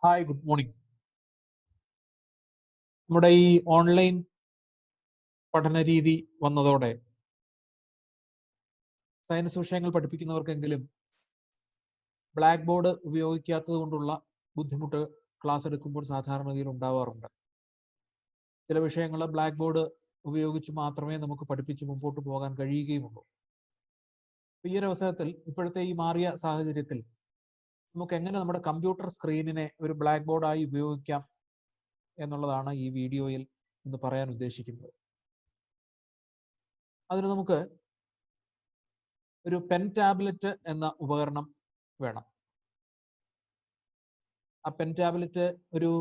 Hi, good morning. നമ്മുടെ ഈ online പഠന രീതി വന്നതോടെ സയൻസ് വിഷയങ്ങൾ പഠിപ്പിക്കുന്നവർക്കെങ്കിലും ബ്ലാക്ക് ബോർഡ് ഉപയോഗിക്കാത്തത് കൊണ്ടുള്ള ബുദ്ധിമുട്ട് ക്ലാസ് എടുക്കുമ്പോൾ സാധാരണഗതിയിൽ ഉണ്ടാവാറുണ്ട്. ചില വിഷയങ്ങൾ ബ്ലാക്ക് ബോർഡ് ഉപയോഗിച്ച് മാത്രമേ നമുക്ക് പഠിപ്പിച്ച് മുമ്പോട്ട് പോകാൻ കഴിയുകയുമുള്ളൂ. ഈ ഒരു അവസരത്തിൽ ഇപ്പോഴത്തെ ഈ മാറിയ സാഹചര്യത്തിൽ നമുക്ക് എങ്ങനെ നമ്മുടെ കമ്പ്യൂട്ടർ സ്ക്രീനിനെ ഒരു ബ്ലാക്ക് ബോർഡായി ഉപയോഗിക്കാം എന്നുള്ളതാണ് ഈ വീഡിയോയിൽ ഇന്ന് പറയാൻ ഉദ്ദേശിക്കുന്നത്. അതിന് നമുക്ക് ഒരു പെൻ ടാബ്ലറ്റ് എന്ന ഉപകരണം വേണം. ആ പെൻ ടാബ്ലറ്റ് ഒരു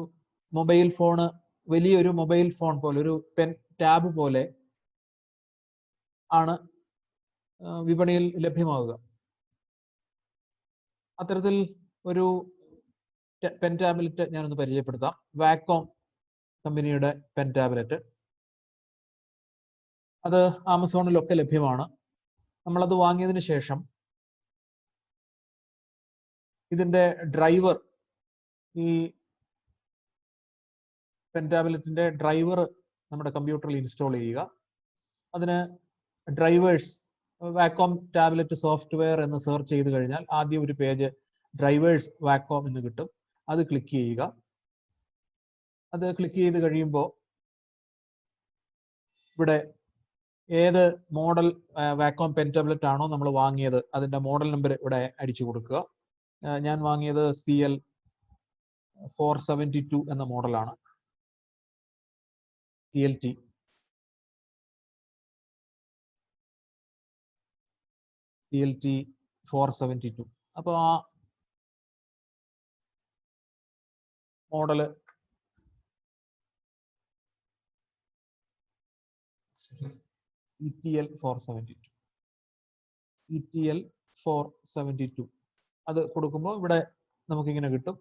മൊബൈൽ ഫോണ്, വലിയൊരു മൊബൈൽ ഫോൺ പോലെ, ഒരു പെൻ ടാബ് പോലെ ആണ് വിപണിയിൽ ലഭ്യമാവുക. അത്തരത്തിൽ ഒരു പെൻ ടാബ്ലറ്റ് ഞാനൊന്ന് പരിചയപ്പെടുത്താം. വാക്കോം കമ്പനിയുടെ പെൻ ടാബ്ലറ്റ്. അത് ആമസോണിലൊക്കെ ലഭ്യമാണ്. നമ്മളത് വാങ്ങിയതിന് ശേഷം ഇതിന്റെ ഡ്രൈവർ, ഈ പെൻ ടാബ്ലറ്റിന്റെ ഡ്രൈവർ നമ്മുടെ കമ്പ്യൂട്ടറിൽ ഇൻസ്റ്റാൾ ചെയ്യുക. അതിന് ഡ്രൈവേഴ്സ്, വാക്കോം ടാബ്ലറ്റ് സോഫ്റ്റ്വെയർ എന്ന് സെർച്ച് ചെയ്ത് കഴിഞ്ഞാൽ ആദ്യം ഒരു പേജ് ഡ്രൈവേഴ്സ് വാക്കോം എന്ന് കിട്ടും. അത് ക്ലിക്ക് ചെയ്യുക. അത് ക്ലിക്ക് ചെയ്ത് കഴിയുമ്പോൾ ഇവിടെ ഏത് മോഡൽ വാക്കോം പെൻ ടാബ്ലറ്റ് ആണോ നമ്മൾ വാങ്ങിയത് അതിന്റെ മോഡൽ നമ്പർ ഇവിടെ അടിച്ചു കൊടുക്കുക. ഞാൻ വാങ്ങിയത് CL472 എന്ന മോഡലാണ്. CLT472. അപ്പോൾ ആ മോഡല് CTL472 അത് കൊടുക്കുമ്പോൾ ഇവിടെ നമുക്കിങ്ങനെ കിട്ടും.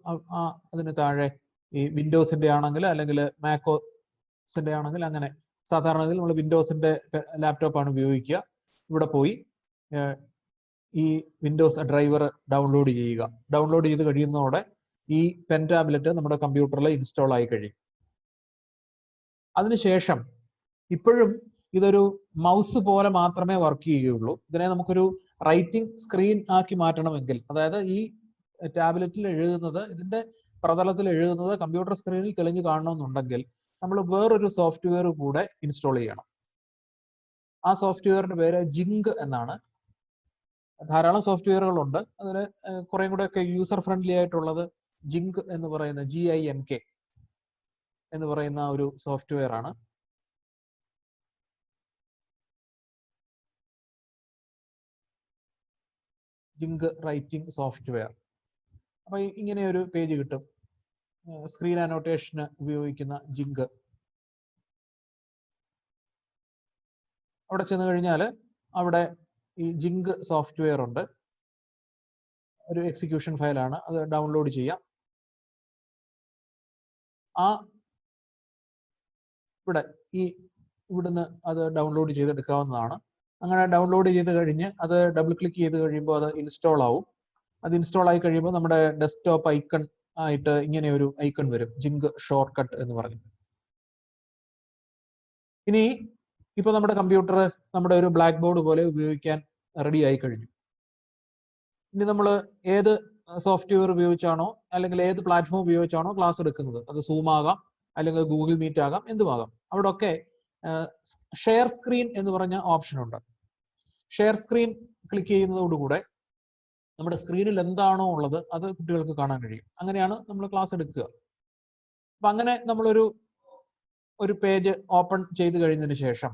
അതിന് താഴെ ഈ വിൻഡോസിന്റെ ആണെങ്കിൽ, അല്ലെങ്കിൽ മാക്കോസിന്റെ ആണെങ്കിൽ, അങ്ങനെ സാധാരണഗതിയിൽ നമ്മൾ വിൻഡോസിന്റെ ലാപ്ടോപ്പാണ് ഉപയോഗിക്കുക. ഇവിടെ പോയി ഈ വിൻഡോസ് ഡ്രൈവർ ഡൗൺലോഡ് ചെയ്യുക. ഡൗൺലോഡ് ചെയ്ത് കഴിയുന്നതോടെ ഈ പെൻ ടാബ്ലറ്റ് നമ്മുടെ കമ്പ്യൂട്ടറിൽ ഇൻസ്റ്റാൾ ആയി കഴിയും. അതിനുശേഷം ഇപ്പോഴും ഇതൊരു മൗസ് പോലെ മാത്രമേ വർക്ക് ചെയ്യുകയുള്ളൂ. ഇതിനെ നമുക്കൊരു റൈറ്റിംഗ് സ്ക്രീൻ ആക്കി മാറ്റണമെങ്കിൽ, അതായത് ഈ ടാബ്ലറ്റിൽ എഴുതുന്നത്, ഇതിന്റെ പ്രതലത്തിൽ എഴുതുന്നത് കമ്പ്യൂട്ടർ സ്ക്രീനിൽ തെളിഞ്ഞു കാണണമെന്നുണ്ടെങ്കിൽ നമ്മൾ വേറൊരു സോഫ്റ്റ്വെയർ കൂടെ ഇൻസ്റ്റാൾ ചെയ്യണം. ആ സോഫ്റ്റ്വെയറിന്റെ പേര് ജിങ്ക് എന്നാണ്. ധാരാളം സോഫ്റ്റ്വെയറുകളുണ്ട്. അതിൽ കുറെ കൂടെ ഒക്കെ യൂസർ ഫ്രണ്ട്ലി ആയിട്ടുള്ളത് ജിങ്ക് എന്ന് പറയുന്ന GINK എന്ന് പറയുന്ന ഒരു സോഫ്റ്റ്വെയർ ആണ്. Zinc writing software. അപ്പൊ ഇങ്ങനെ ഒരു പേജ് കിട്ടും. സ്ക്രീൻ അനോട്ടേഷന് ഉപയോഗിക്കുന്ന ജിങ്ക്. അവിടെ ചെന്ന് കഴിഞ്ഞാൽ അവിടെ ഈ ജിങ്ക് സോഫ്റ്റ്വെയർ ഉണ്ട്. ഒരു എക്സിക്യൂഷൻ ഫയലാണ്. അത് ഡൗൺലോഡ് ചെയ്യാം. ഇവിടുന്ന് അത് ഡൗൺലോഡ് ചെയ്തെടുക്കാവുന്നതാണ്. അങ്ങനെ ഡൗൺലോഡ് ചെയ്ത് കഴിഞ്ഞ് അത് ഡബിൾ ക്ലിക്ക് ചെയ്ത് കഴിയുമ്പോൾ അത് ഇൻസ്റ്റാൾ ആവും. അത് ഇൻസ്റ്റാൾ ആയി കഴിയുമ്പോൾ നമ്മുടെ ഡെസ്ക്ടോപ്പ് ഐക്കൺ ആയിട്ട് ഇങ്ങനെ ഒരു ഐക്കൺ വരും, ജിങ്ക് ഷോർട്ട് കട്ട് എന്ന് പറഞ്ഞു. ഇനി ഇപ്പൊ നമ്മുടെ കമ്പ്യൂട്ടർ നമ്മുടെ ഒരു ബ്ലാക്ക് ബോർഡ് പോലെ ഉപയോഗിക്കാൻ റെഡി ആയി കഴിഞ്ഞു. ഇനി നമ്മൾ ഏത് സോഫ്റ്റ്വെയർ ഉപയോഗിച്ചാണോ, അല്ലെങ്കിൽ ഏത് പ്ലാറ്റ്ഫോം ഉപയോഗിച്ചാണോ ക്ലാസ് എടുക്കുന്നത്, അത് സൂം ആകാം, അല്ലെങ്കിൽ ഗൂഗിൾ മീറ്റ് ആകാം, എന്തുമാകാം, അവിടെ ഒക്കെ ഷെയർ സ്ക്രീൻ എന്ന് പറഞ്ഞ ഓപ്ഷൻ ഉണ്ട്. ഷെയർ സ്ക്രീൻ ക്ലിക്ക് ചെയ്യുന്നതോടുകൂടെ നമ്മുടെ സ്ക്രീനിൽ എന്താണോ ഉള്ളത് അത് കുട്ടികൾക്ക് കാണാൻ കഴിയും. അങ്ങനെയാണ് നമ്മൾ ക്ലാസ് എടുക്കുക. അപ്പൊ അങ്ങനെ നമ്മളൊരു പേജ് ഓപ്പൺ ചെയ്ത് കഴിഞ്ഞതിന് ശേഷം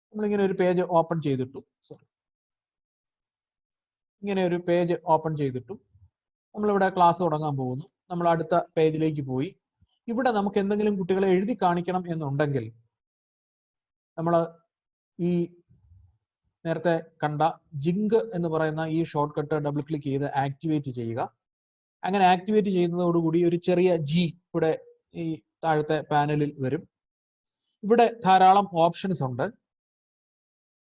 നമ്മളിങ്ങനെ ഒരു പേജ് ഓപ്പൺ ചെയ്തിട്ടു. ഇങ്ങനെ ഒരു പേജ് ഓപ്പൺ ചെയ്തിട്ടു നമ്മളിവിടെ ക്ലാസ് തുടങ്ങാൻ പോകുന്നു. നമ്മൾ അടുത്ത പേജിലേക്ക് പോയി ഇവിടെ നമുക്ക് എന്തെങ്കിലും കുട്ടികളെ എഴുതി കാണിക്കണം എന്നുണ്ടെങ്കിൽ നമ്മൾ ഈ നേരത്തെ കണ്ട ജിങ്ക് എന്ന് പറയുന്ന ഈ ഷോർട്ട് കട്ട് ഡബിൾ ക്ലിക്ക് ചെയ്ത് ആക്ടിവേറ്റ് ചെയ്യുക. അങ്ങനെ ആക്ടിവേറ്റ് ചെയ്യുന്നതോടുകൂടി ഒരു ചെറിയ G ഇവിടെ ഈ താഴത്തെ പാനലിൽ വരും. ഇവിടെ ധാരാളം ഓപ്ഷൻസ് ഉണ്ട്.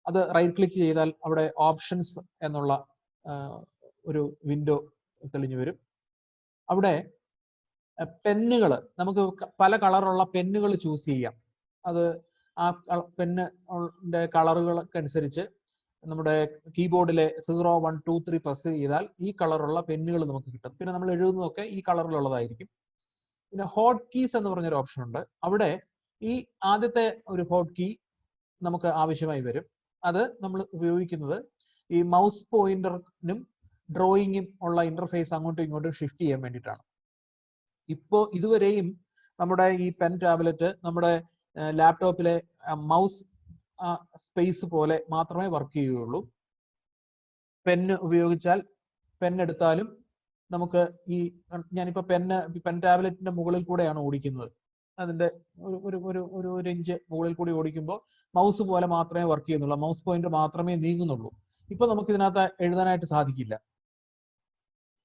അത് റൈറ്റ് ക്ലിക്ക് ചെയ്താൽ അവിടെ ഓപ്ഷൻസ് എന്നുള്ള ഒരു വിൻഡോ തെളിഞ്ഞു വരും. അവിടെ പെന്നുകൾ നമുക്ക് പല കളറുള്ള പെന്നുകൾ ചൂസ് ചെയ്യാം. അത് ആ പെന്നിന്റെ കളറുകൾക്ക് അനുസരിച്ച് നമ്മുടെ കീബോർഡിലെ 0, 1, 2, 3 പ്രസ് ചെയ്താൽ ഈ കളറുള്ള പെന്നുകൾ നമുക്ക് കിട്ടും. പിന്നെ നമ്മൾ എഴുതുന്നതൊക്കെ ഈ കളറിലുള്ളതായിരിക്കും. പിന്നെ ഹോട്ട് കീസ് എന്ന് പറഞ്ഞൊരു ഓപ്ഷൻ ഉണ്ട്. അവിടെ ഈ ആദ്യത്തെ ഒരു ഹോട്ട് കീ നമുക്ക് ആവശ്യമായി വരും. അത് നമ്മൾ ഉപയോഗിക്കുന്നത് ഈ മൗസ് പോയിന്ററിനും ഡ്രോയിങ്ങും ഉള്ള ഇന്റർഫേസ് അങ്ങോട്ടും ഇങ്ങോട്ടും ഷിഫ്റ്റ് ചെയ്യാൻ വേണ്ടിയിട്ടാണ്. ഇപ്പോൾ ഇതുവരെയും നമ്മുടെ ഈ പെൻ ടാബ്ലറ്റ് നമ്മുടെ ലാപ്ടോപ്പിലെ മൗസ് സ്പേസ് പോലെ മാത്രമേ വർക്ക് ചെയ്യുകയുള്ളൂ. പെന്ന് ഉപയോഗിച്ചാൽ പെന്നെടുത്താലും നമുക്ക് ഈ ഞാനിപ്പോൾ പെൻ ടാബ്ലറ്റിന്റെ മുകളിൽ കൂടെയാണ് ഓടിക്കുന്നത്. അതിന്റെ ഒരു ഇഞ്ച് മുകളിൽ കൂടി ഓടിക്കുമ്പോൾ മൗസ് പോലെ മാത്രമേ വർക്ക് ചെയ്യുന്നുള്ളൂ, മൗസ് പോയിന്റ് മാത്രമേ നീങ്ങുന്നുള്ളൂ. ഇപ്പൊ നമുക്ക് ഇതിനകത്ത് എഴുതാനായിട്ട് സാധിക്കില്ല.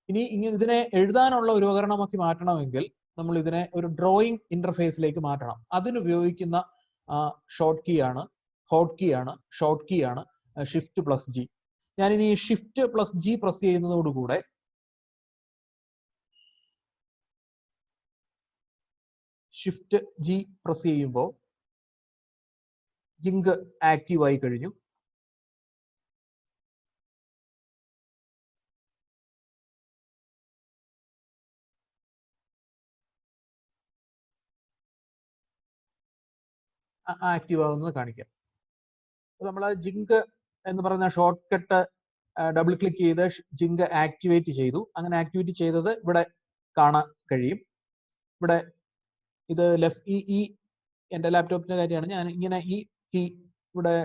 ഇനി ഇതിനെ എഴുതാനുള്ള ഒരു ഉപകരണമാക്കി മാറ്റണമെങ്കിൽ നമ്മൾ ഇതിനെ ഒരു ഡ്രോയിങ് ഇന്റർഫേസിലേക്ക് മാറ്റണം. അതിനുപയോഗിക്കുന്ന ഷോർട്ട് കീ ആണ് ഷോർട്ട് കീ ആണ് Shift+G. ഞാനിനി Shift+G പ്രസ് ചെയ്യുന്നതോടുകൂടെ Shift+G പ്രസ് ചെയ്യുമ്പോൾ ജിങ്ക് ആക്റ്റീവ് ആയി കഴിഞ്ഞു. ആക്റ്റീവ് ആകുന്നത് കാണിക്കാം. നമ്മൾ ജിങ്ക് എന്ന് പറയുന്ന ഷോർട്ട് കട്ട് ഡബിൾ ക്ലിക്ക് ചെയ്ത് ജിങ്ക് ആക്ടിവേറ്റ് ചെയ്തു. അങ്ങനെ ആക്ടിവേറ്റ് ചെയ്തത് ഇവിടെ കാണാൻ കഴിയും. ഇവിടെ ഇത് എൻ്റെ ലാപ്ടോപ്പിന്റെ കാര്യമാണ്. ഞാൻ ഇങ്ങനെ ഈ കീ ഇവിടെ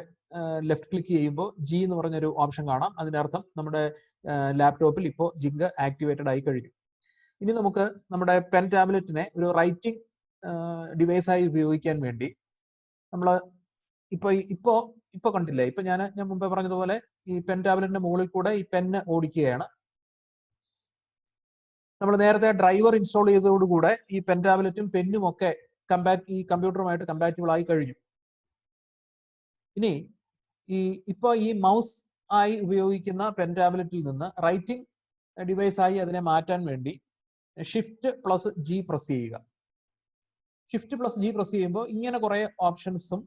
ലെഫ്റ്റ് ക്ലിക്ക് ചെയ്യുമ്പോൾ ജി എന്ന് പറഞ്ഞൊരു ഓപ്ഷൻ കാണാം. അതിന്റെ അർത്ഥം നമ്മുടെ ലാപ്ടോപ്പിൽ ഇപ്പോൾ ജിങ്ക് ആക്ടിവേറ്റഡ് ആയി കഴിഞ്ഞു. ഇനി നമുക്ക് നമ്മുടെ പെൻ ടാബ്ലറ്റിനെ ഒരു റൈറ്റിംഗ് ഡിവൈസായി ഉപയോഗിക്കാൻ വേണ്ടി നമ്മൾ ഇപ്പൊ കണ്ടില്ലേ, ഇപ്പൊ ഞാൻ മുമ്പേ പറഞ്ഞതുപോലെ ഈ പെൻ ടാബ്ലറ്റിന്റെ മുകളിൽ കൂടെ ഈ പെന്ന് ഓടിക്കുകയാണ്. നമ്മൾ നേരത്തെ ഡ്രൈവർ ഇൻസ്റ്റാൾ ചെയ്തതോടുകൂടെ ഈ പെൻ ടാബ്ലറ്റും പെന്നും ഒക്കെ ഈ കമ്പ്യൂട്ടറുമായിട്ട് കമ്പാറ്റബിൾ ആയി കഴിഞ്ഞു. ഇനി ഇപ്പൊ ഈ മൗസ് ആയി ഉപയോഗിക്കുന്ന പെൻ ടാബ്ലറ്റിൽ നിന്ന് റൈറ്റിംഗ് ഡിവൈസ് ആയി അതിനെ മാറ്റാൻ വേണ്ടി Shift+G പ്രസ് ചെയ്യുക. Shift+G പ്രസ് ചെയ്യുമ്പോൾ ഇങ്ങനെ കുറെ ഓപ്ഷൻസും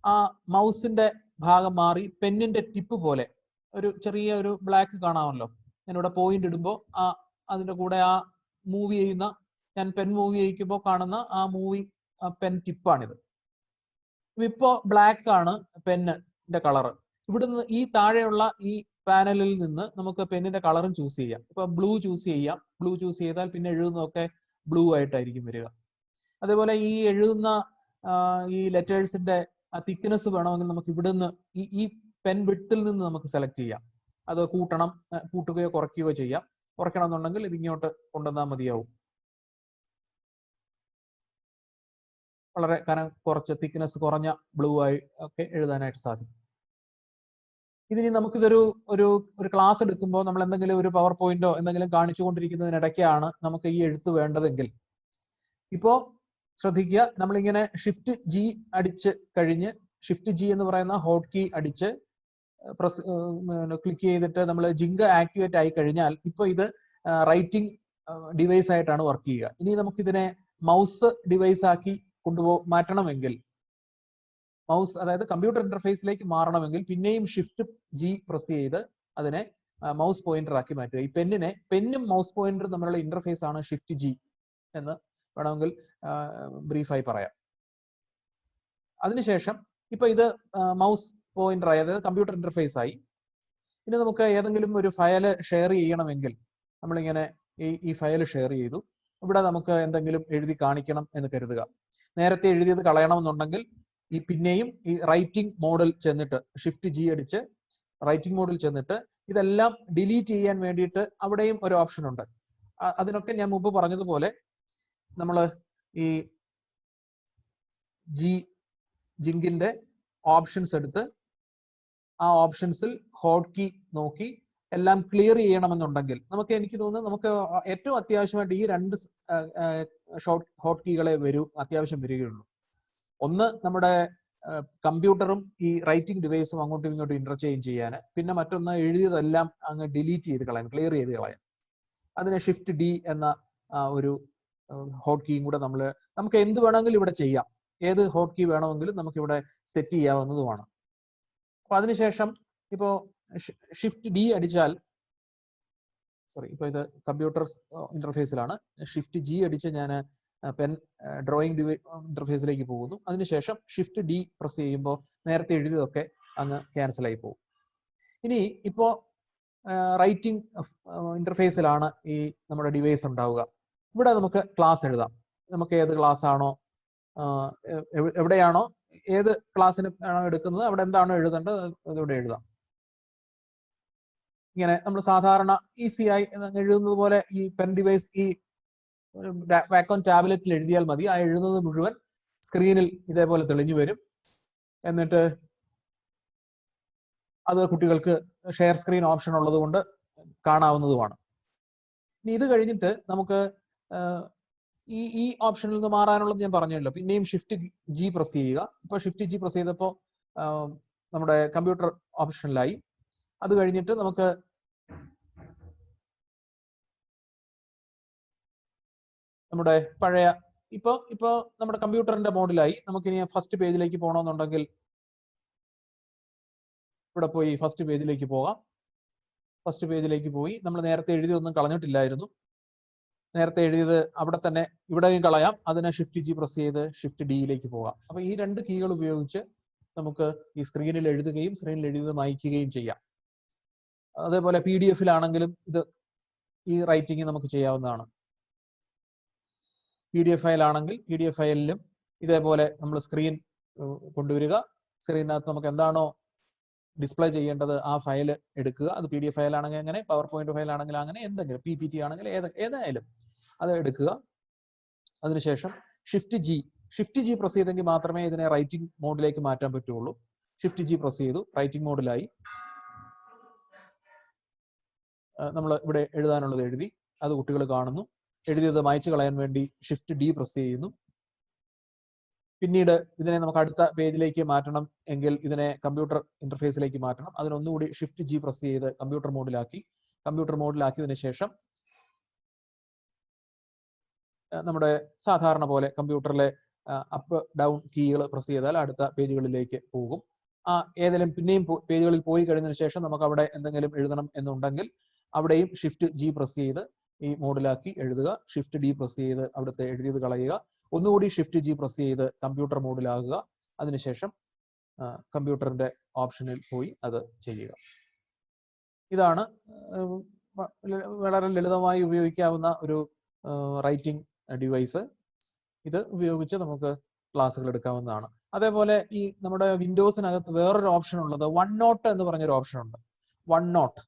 ആ മൗസിന്റെ ഭാഗം മാറി പെന്നിന്റെ ടിപ്പ് പോലെ ഒരു ചെറിയ ഒരു ബ്ലാക്ക് കാണാമല്ലോ. ഞാനിവിടെ പോയിന്റ് ഇടുമ്പോൾ അതിന്റെ കൂടെ ഞാൻ പെൻ മൂവ് ചെയ്യിക്കുമ്പോൾ കാണുന്ന ആ പെൻ ടിപ്പാണിത്. ഇപ്പോ ബ്ലാക്ക് ആണ് പെന്നിന്റെ കളറ്. ഇവിടുന്ന് ഈ താഴെയുള്ള ഈ പാനലിൽ നിന്ന് നമുക്ക് പെന്നിന്റെ കളറും ചൂസ് ചെയ്യാം. ഇപ്പൊ ബ്ലൂ ചൂസ് ചെയ്യാം. ബ്ലൂ ചൂസ് ചെയ്താൽ പിന്നെ എഴുതുന്നതൊക്കെ ബ്ലൂ ആയിട്ടായിരിക്കും വരിക. അതേപോലെ ഈ എഴുതുന്ന ഈ ലെറ്റേഴ്സിന്റെ തിക്നെസ് വേണമെങ്കിൽ നമുക്ക് ഇവിടുന്ന് ഈ പെൻ വിഡ്ത്തിൽ നിന്ന് നമുക്ക് സെലക്ട് ചെയ്യാം. അത് കൂട്ടുകയോ കുറയ്ക്കുകയോ ചെയ്യാം. കുറയ്ക്കണം എന്നുണ്ടെങ്കിൽ ഇത് ഇങ്ങോട്ട് കൊണ്ടുവന്നാൽ മതിയാവും. വളരെ കുറച്ച് തിക്നെസ് കുറഞ്ഞ ബ്ലൂ ആയി ഒക്കെ എഴുതാനായിട്ട് സാധിക്കും. ഇതിനി നമുക്കിതൊരു ഒരു ക്ലാസ് എടുക്കുമ്പോൾ നമ്മൾ എന്തെങ്കിലും ഒരു പവർ പോയിന്റോ എന്തെങ്കിലും കാണിച്ചുകൊണ്ടിരിക്കുന്നതിനിടയ്ക്കാണ് നമുക്ക് ഈ എഴുത്ത് വേണ്ടതെങ്കിൽ, ഇപ്പോ ശ്രദ്ധിക്കുക, നമ്മളിങ്ങനെ Shift+G അടിച്ച് കഴിഞ്ഞ് Shift+G എന്ന് പറയുന്ന ഹോട്ട് കീ അടിച്ച് ക്ലിക്ക് ചെയ്തിട്ട് നമ്മൾ ജിങ്ക് ആക്ടിവേറ്റ് ആയി കഴിഞ്ഞാൽ ഇപ്പൊ ഇത് റൈറ്റിംഗ് ഡിവൈസ് ആയിട്ടാണ് വർക്ക് ചെയ്യുക. ഇനി നമുക്കിതിനെ മൗസ് ഡിവൈസ് ആക്കി മാറ്റണമെങ്കിൽ, മൗസ് അതായത് കമ്പ്യൂട്ടർ ഇന്റർഫേസിലേക്ക് മാറണമെങ്കിൽ പിന്നെയും Shift+G പ്രസ് ചെയ്ത് അതിനെ മൗസ് പോയിന്റർ ആക്കി മാറ്റുക. ഈ പെന്നും മൗസ് പോയിന്ററും തമ്മിലുള്ള ഇന്റർഫേസ് ആണ് Shift+G എന്ന് വേണമെങ്കിൽ ബ്രീഫായി പറയാം. അതിനുശേഷം ഇപ്പൊ ഇത് മൗസ് പോയിന്റർ ആയി, അതായത് കമ്പ്യൂട്ടർ ഇന്റർഫേസ് ആയി. ഇനി നമുക്ക് ഏതെങ്കിലും ഒരു ഫയല് ഷെയർ ചെയ്യണമെങ്കിൽ നമ്മളിങ്ങനെ ഈ ഫയൽ ഷെയർ ചെയ്തു. ഇവിടെ നമുക്ക് എന്തെങ്കിലും എഴുതി കാണിക്കണം എന്ന് കരുതുക. നേരത്തെ എഴുതിയത് കളയണമെന്നുണ്ടെങ്കിൽ പിന്നെയും ഈ റൈറ്റിംഗ് മോഡിൽ ചെന്നിട്ട് Shift+G അടിച്ച് റൈറ്റിംഗ് മോഡിൽ ചെന്നിട്ട് ഇതെല്ലാം ഡിലീറ്റ് ചെയ്യാൻ വേണ്ടിയിട്ട് അവിടെയും ഒരു ഓപ്ഷൻ ഉണ്ട്. അതിനൊക്കെ ഞാൻ മുമ്പ് പറഞ്ഞതുപോലെ നമ്മൾ ഈ ജിങ്കിന്റെ ഓപ്ഷൻസ് എടുത്ത് ആ ഓപ്ഷൻസിൽ ഹോട്ട് കീ നോക്കി എല്ലാം ക്ലിയർ ചെയ്യണമെന്നുണ്ടെങ്കിൽ എനിക്ക് തോന്നുന്നു നമുക്ക് ഏറ്റവും അത്യാവശ്യമായിട്ട് ഈ രണ്ട് ഹോട്ട് കീകളെ അത്യാവശ്യം വരികയുള്ളൂ. ഒന്ന് നമ്മുടെ കമ്പ്യൂട്ടറും ഈ റൈറ്റിംഗ് ഡിവൈസും അങ്ങോട്ടും ഇങ്ങോട്ടും ഇന്റർചേഞ്ച് ചെയ്യാൻ, പിന്നെ മറ്റൊന്ന് എഴുതിയതെല്ലാം അങ്ങ് ഡിലീറ്റ് ചെയ്ത് കളയാൻ, ക്ലിയർ ചെയ്ത് കളയാൻ. അതിന് Shift+D എന്ന ഒരു ഹോട്ട് കീയും കൂടെ നമുക്ക് എന്ത് വേണമെങ്കിലും ഇവിടെ ചെയ്യാം. ഏത് ഹോട്ട് കീ വേണമെങ്കിലും നമുക്ക് ഇവിടെ സെറ്റ് ചെയ്യാവുന്നതുമാണ്. അപ്പൊ അതിനുശേഷം ഇപ്പോ ഷിഫ്റ്റ് ഡി അടിച്ചാൽ, സോറി, ഇപ്പൊ ഇത് കമ്പ്യൂട്ടർ ഇന്റർഫേസിലാണ്. ഷിഫ്റ്റ് ജി അടിച്ച് ഞാൻ പെൻ ഡ്രോയിങ് ഇന്റർഫേസിലേക്ക് പോകുന്നു. അതിനുശേഷം ഷിഫ്റ്റ് ഡി പ്രസ് ചെയ്യുമ്പോൾ നേരത്തെ എഴുതിയതൊക്കെ അങ്ങ് ക്യാൻസൽ ആയി പോകും. ഇനി ഇപ്പോ റൈറ്റിംഗ് ഇന്റർഫേസിലാണ് ഈ നമ്മുടെ ഡിവൈസ് ഉണ്ടാവുക. ഇവിടെ നമുക്ക് ക്ലാസ് എഴുതാം. നമുക്ക് ഏത് ക്ലാസ് ആണോ, എവിടെയാണോ, ഏത് ക്ലാസ്സിന് ആണോ എടുക്കുന്നത് അവിടെ എന്താണോ എഴുതേണ്ടത് അതിവിടെ എഴുതാം. ഇങ്ങനെ നമ്മൾ സാധാരണ ഈസിയായി എഴുതുന്നത് പോലെ ഈ പെൻ ഡിവൈസ് ഈ വാക്കോൺ ടാബ്ലറ്റിൽ എഴുതിയാൽ മതി. ആ എഴുതുന്നത് മുഴുവൻ സ്ക്രീനിൽ ഇതേപോലെ തെളിഞ്ഞു വരും. എന്നിട്ട് അത് കുട്ടികൾക്ക് ഷെയർ സ്ക്രീൻ ഓപ്ഷൻ ഉള്ളത് കൊണ്ട് കാണാവുന്നതുമാണ്. ഇനി ഇത് കഴിഞ്ഞിട്ട് നമുക്ക് ഈ ഓപ്ഷനിൽ നിന്ന് മാറാനുള്ളത് ഞാൻ പറഞ്ഞല്ലോ. പിന്നെയും ഷിഫ്റ്റ് ജി പ്രസ് ചെയ്യുക. ഇപ്പൊ ഷിഫ്റ്റ് ജി പ്രസ് ചെയ്തപ്പോൾ നമ്മുടെ കമ്പ്യൂട്ടർ ഓപ്ഷനിലായി. അത് കഴിഞ്ഞിട്ട് നമുക്ക് നമ്മുടെ പഴയ ഇപ്പോ നമ്മുടെ കമ്പ്യൂട്ടറിന്റെ മോഡിലായി. നമുക്കിനി ഫസ്റ്റ് പേജിലേക്ക് പോകണമെന്നുണ്ടെങ്കിൽ ഇവിടെ പോയി ഫസ്റ്റ് പേജിലേക്ക് പോകാം. ഫസ്റ്റ് പേജിലേക്ക് പോയി നമ്മൾ നേരത്തെ എഴുതിയൊന്നും കളഞ്ഞിട്ടില്ലായിരുന്നു. നേരത്തെ എഴുതിയത് അവിടെ തന്നെ ഇവിടെയും കളയാം. അതിനെ ഷിഫ്റ്റ് ജി പ്രസ് ചെയ്ത് ഷിഫ്റ്റ് ഡിയിലേക്ക് പോകാം. അപ്പൊ ഈ രണ്ട് കീകൾ ഉപയോഗിച്ച് നമുക്ക് ഈ സ്ക്രീനിൽ എഴുതുകയും സ്ക്രീനിൽ എഴുതി മായ്ക്കുകയും ചെയ്യാം. അതേപോലെ PDF-ലാണെങ്കിലും ഇത് ഈ റൈറ്റിംഗ് നമുക്ക് ചെയ്യാവുന്നതാണ്. PDF ഫയലാണെങ്കിൽ PDF ഫയലിലും ഇതേപോലെ നമ്മൾ സ്ക്രീൻ കൊണ്ടുവരിക. സ്ക്രീനകത്ത് നമുക്ക് എന്താണോ ഡിസ്പ്ലേ ചെയ്യേണ്ടത് ആ ഫയൽ എടുക്കുക. അത് PDF ഫയലാണെങ്കിൽ അങ്ങനെ, പവർ പോയിന്റ് ഫയലാണെങ്കിൽ അങ്ങനെ, എന്തെങ്കിലും PPT ആണെങ്കിൽ ഏതായാലും അത് എടുക്കുക. അതിനുശേഷം ഷിഫ്റ്റ് ജി പ്രസ് ചെയ്തെങ്കിൽ മാത്രമേ ഇതിനെ റൈറ്റിംഗ് മോഡിലേക്ക് മാറ്റാൻ പറ്റുള്ളൂ. ഷിഫ്റ്റ് ജി പ്രസ് ചെയ്തു, റൈറ്റിംഗ് മോഡിലായി. നമ്മൾ ഇവിടെ എഴുതാനുള്ളത് എഴുതി, അത് കുട്ടികൾ കാണുന്നു. എഴുതിയത് മായ്ച്ചു കളയാൻ വേണ്ടി ഷിഫ്റ്റ് ഡി പ്രസ് ചെയ്യുന്നു. പിന്നീട് ഇതിനെ നമുക്ക് അടുത്ത പേജിലേക്ക് മാറ്റണം എങ്കിൽ ഇതിനെ കമ്പ്യൂട്ടർ ഇന്റർഫേസിലേക്ക് മാറ്റണം. അതിനൊന്നുകൂടി ഷിഫ്റ്റ് ജി പ്രസ് ചെയ്ത് കമ്പ്യൂട്ടർ മോഡിലാക്കി. കമ്പ്യൂട്ടർ മോഡിലാക്കിയതിനു ശേഷം നമ്മുടെ സാധാരണ പോലെ കമ്പ്യൂട്ടറിലെ അപ്പ് ഡൗൺ കീകൾ പ്രസ് ചെയ്താൽ അടുത്ത പേജുകളിലേക്ക് പോകും. ഏതെങ്കിലും പിന്നെയും പേജുകളിൽ പോയി കഴിഞ്ഞതിന് ശേഷം നമുക്ക് അവിടെ എന്തെങ്കിലും എഴുതണം എന്നുണ്ടെങ്കിൽ അവിടെയും ഷിഫ്റ്റ് ജി പ്രസ് ചെയ്ത് ഈ മോഡിലാക്കി എഴുതുക. ഷിഫ്റ്റ് ഡി പ്രസ് ചെയ്ത് അവിടുത്തെ എഴുതിയത് കളയുക. ഒന്നുകൂടി ഷിഫ്റ്റ് ജി പ്രസ് ചെയ്ത് കമ്പ്യൂട്ടർ മോഡിലാകുക. അതിനുശേഷം കമ്പ്യൂട്ടറിന്റെ ഓപ്ഷനിൽ പോയി അത് ചെയ്യുക. ഇതാണ് വളരെ ലളിതമായി ഉപയോഗിക്കാവുന്ന ഒരു റൈറ്റിംഗ് ഡിവൈസ്. ഇത് ഉപയോഗിച്ച് നമുക്ക് ക്ലാസ്സുകൾ എടുക്കാവുന്നതാണ്. അതേപോലെ ഈ നമ്മുടെ വിൻഡോസിനകത്ത് വേറൊരു ഓപ്ഷൻ ഉള്ളത് OneNote എന്ന് പറഞ്ഞൊരു ഓപ്ഷൻ ഉണ്ട്. OneNote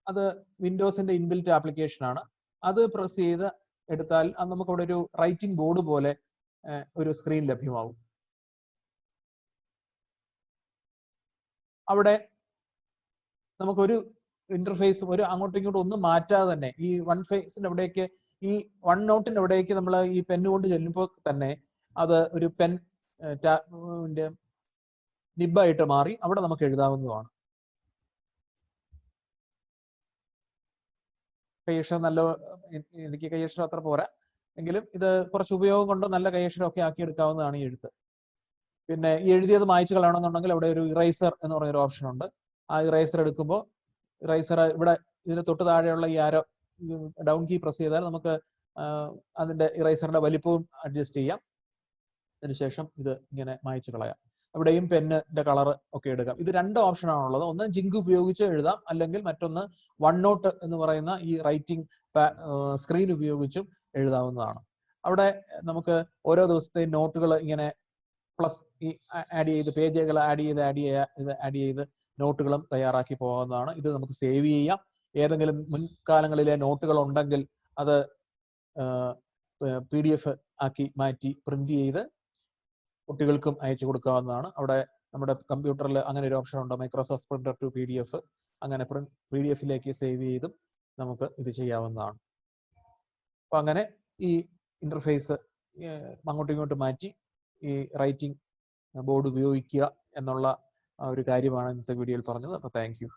അത് വിൻഡോസിന്റെ ഇൻബിൽറ്റ് ആപ്ലിക്കേഷൻ ആണ്. അത് പ്രസ് ചെയ്ത് എടുത്താൽ നമുക്ക് അവിടെ ഒരു റൈറ്റിംഗ് ബോർഡ് പോലെ ഒരു സ്ക്രീൻ ലഭ്യമാവും. അവിടെ നമുക്കൊരു ഇന്റർഫേസ് അങ്ങോട്ടും ഇങ്ങോട്ടും ഒന്നും മാറ്റാതെ തന്നെ ഈ വൺ ഫേസിന്റെ അവിടേക്ക്, ഈ OneNote-ന്റെ അവിടേക്ക് നമ്മൾ ഈ പെന്നുകൊണ്ട് ചെല്ലുമ്പോൾ തന്നെ അത് ഒരു പെൻ നിബായിട്ട് മാറി അവിടെ നമുക്ക് എഴുതാവുന്നതാണ്. കൈയക്ഷരം എനിക്ക് കൈയക്ഷരം അത്ര പോരാ എങ്കിലും ഇത് കുറച്ച് ഉപയോഗം കൊണ്ട് നല്ല കൈയക്ഷരമൊക്കെ ആക്കി എടുക്കാവുന്നതാണ് ഈ എഴുത്ത്. പിന്നെ ഈ എഴുതിയത് മായ്ച്ചു കളയണമെന്നുണ്ടെങ്കിൽ അവിടെ ഒരു ഇറൈസർ എന്ന് പറഞ്ഞൊരു ഓപ്ഷൻ ഉണ്ട്. ആ ഇറൈസർ എടുക്കുമ്പോൾ ഇറൈസർ ഇവിടെ ഇതിന് തൊട്ട് താഴെയുള്ള ഈ ആരോ ഡൗൺ കീ പ്രസ് ചെയ്താൽ നമുക്ക് അതിന്റെ ഇറൈസറിന്റെ വലിപ്പവും അഡ്ജസ്റ്റ് ചെയ്യാം. അതിനുശേഷം ഇത് ഇങ്ങനെ മായ്ച്ചു കളയാം. അവിടെയും പെന്നിന്റെ കളർ ഒക്കെ എടുക്കാം. ഇത് രണ്ട് ഓപ്ഷൻ ആണുള്ളത്. ഒന്ന് ജിങ്ക് ഉപയോഗിച്ച് എഴുതാം, അല്ലെങ്കിൽ മറ്റൊന്ന് OneNote എന്ന് പറയുന്ന ഈ റൈറ്റിംഗ് സ്ക്രീൻ ഉപയോഗിച്ചും എഴുതാവുന്നതാണ്. അവിടെ നമുക്ക് ഓരോ ദിവസത്തെ നോട്ടുകൾ ഇങ്ങനെ പ്ലസ് ഈ ആഡ് ചെയ്ത് പേജുകൾ ആഡ് ചെയ്ത് നോട്ടുകളും തയ്യാറാക്കി പോകാവുന്നതാണ്. ഇത് നമുക്ക് സേവ് ചെയ്യാം. ഏതെങ്കിലും മുൻകാലങ്ങളിലെ നോട്ടുകൾ ഉണ്ടെങ്കിൽ അത് PDF ആക്കി മാറ്റി പ്രിന്റ് ചെയ്ത് കുട്ടികൾക്കും അയച്ചു കൊടുക്കാവുന്നതാണ്. അവിടെ നമ്മുടെ കമ്പ്യൂട്ടറിൽ അങ്ങനെ ഒരു ഓപ്ഷൻ ഉണ്ട്, മൈക്രോസോഫ്റ്റ് പ്രിന്റർ ടു PDF. അങ്ങനെ PDF-ലേക്ക് സേവ് ചെയ്തും നമുക്ക് ഇത് ചെയ്യാവുന്നതാണ്. അപ്പൊ അങ്ങനെ ഈ ഇന്റർഫേസ് അങ്ങോട്ടും ഇങ്ങോട്ടും മാറ്റി ഈ റൈറ്റിംഗ് ബോർഡ് ഉപയോഗിക്കുക എന്നുള്ള ഒരു കാര്യമാണ് ഇന്നത്തെ വീഡിയോയിൽ പറഞ്ഞത്. അപ്പോൾ താങ്ക് യു.